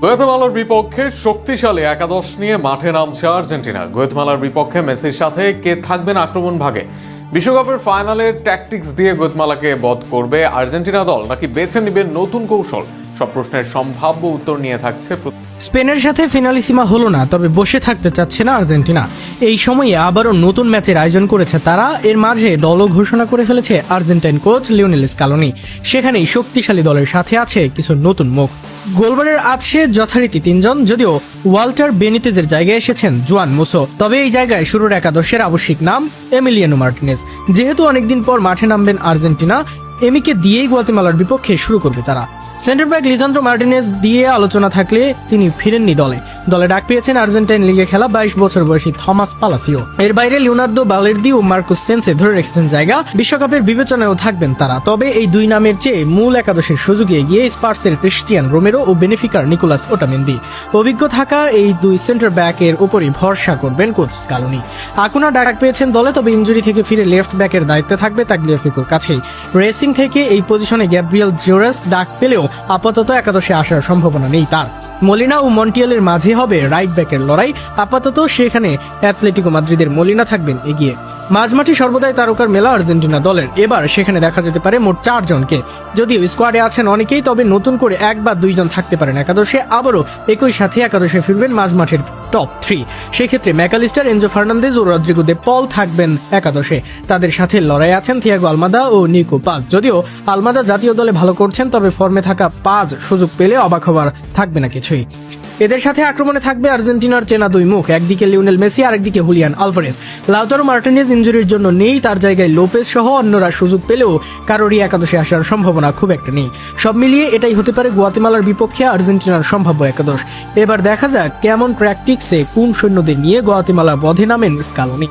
গুয়াতেমালার বিপক্ষে শক্তিশালী একাদশ নিয়ে মাঠে নামছে আর্জেন্টিনা। গুয়াতেমালার বিপক্ষে মেসির সাথে কে থাকবেন আক্রমণ ভাগে? বিশ্বকাপের ফাইনালের ট্যাকটিক্স দিয়ে গুয়াতেমালাকে বধ করবে আর্জেন্টিনা দল, নাকি বেছে নেবে নতুন কৌশল? সব প্রশ্নের সম্ভাব্য উত্তর নিয়ে থাকছে। স্পেনের সাথে ফিনালিসিমা হলো না, তবে বসে থাকতে চাচ্ছে না আর্জেন্টিনা। এই সময়ে আবারও নতুন ম্যাচের আয়োজন করেছে তারা। এর মাঝে দলও ঘোষণা করে ফেলেছে আর্জেন্টাইন কোচ লিওনেল স্কালোনি। সেখানেই শক্তিশালী দলের সাথে আছে কিছু নতুন মুখ। গোলবারের আছে যথারীতি তিনজন, যদিও ওয়াল্টার বেনিতেজের জায়গায় এসেছেন জুয়ান মুসো। তবে এই জায়গায় শুরুর একাদশের আবশ্যিক নাম এমিলিয়ানো মার্টিনেজ। যেহেতু অনেকদিন পর মাঠে নামবেন আর্জেন্টিনা, এমিকে দিয়েই গুয়াতেমালার বিপক্ষে শুরু করবে তারা। সেন্টার ব্যাক লিসান্দ্রো মার্টিনেজ দিয়ে আলোচনা থাকলে তিনি ফিরেননি দলে ডাক পেয়েছেন আর্জেন্টাইন লিগে খেলা 22 বছর বয়সী থমাস পালাসিও। এর বাইরে লিওনার্দো বালের্দি ও মার্কুস সেন্সে ধরে রেখেছেন জায়গা। বিশ্বকাপের বিবেচনায়ও থাকবেন তারা। তবে এই দুই নামের চেয়ে মূল একাদশের সুযোগে এগিয়ে স্পার্সের ক্রিস্টিয়ান রোমেরো ও বেনিফিকার নিকোলাস ওটামেন্দি। অভিজ্ঞ থাকা এই দুই সেন্টার ব্যাকের উপরই ভরসা করবেন কোচ স্কালোনি। আকুনা ডাক পেয়েছেন দলে, তবে ইনজুরি থেকে ফিরে লেফট ব্যাকের দায়িত্বে থাকবে তাগলিয়াফিকোর কাছেই। রেসিং থেকে এই পজিশনে গ্যাব্রিয়েল জোরেস ডাক পেলেও আপাতত একাদশে আসার সম্ভাবনা নেই তার। মলিনা ও মন্টিয়েলের মাঝে হবে রাইট ব্যাকের লড়াই। আপাতত সেখানে অ্যাথলেটিকো মাদ্রিদের মলিনা থাকবেন এগিয়ে। মাঝমাঠে সর্বদাই তারকার মেলা আর্জেন্টিনা দলের। এবার সেখানে দেখা যেতে পারে মোট 4 জনকে। যদিও স্কোয়াডে আছেন অনেকেই, তবে নতুন করে 1 বা 2 জন থাকতে পারেন একাদশে। আবারও একই সাথে একাদশে ফিরবেন মাঝমাঠের টপ 3। সেক্ষেত্রে ম্যাকালিস্টার, এনজো ফার্নান্দেজ ও রদ্রিগো দে পল থাকবেন একাদশে। তাদের সাথে লড়াই আছেন থিয়াগো আলমাদা ও নিকো পাজ। যদিও আলমাদা জাতীয় দলে ভালো করছেন, তবে ফর্মে থাকা পাজ সুযোগ পেলে অবাক হবার থাকবে না কিছুই। এদের সাথে আক্রমণে থাকবে আর্জেন্টিনার চেনা দুই মুখ, একদিকে লিওনেল মেসি, আরেকদিকে হুলিয়ান আলভারেজ। লাউতারো মার্টিনেজ ইনজুরির জন্য নেই, তার জায়গায় লোপেজ সহ অন্যরা সুযোগ পেলেও কারোরই একাদশে আসার সম্ভাবনা খুব একটা নেই। সব মিলিয়ে এটাই হতে পারে গুয়াতেমালার বিপক্ষে আর্জেন্টিনার সম্ভাব্য একাদশ। এবার দেখা যাক কেমন ট্যাকটিক্সে কোন সৈন্যদের নিয়ে গুয়াতেমালা বধে নামেন স্কালোনি।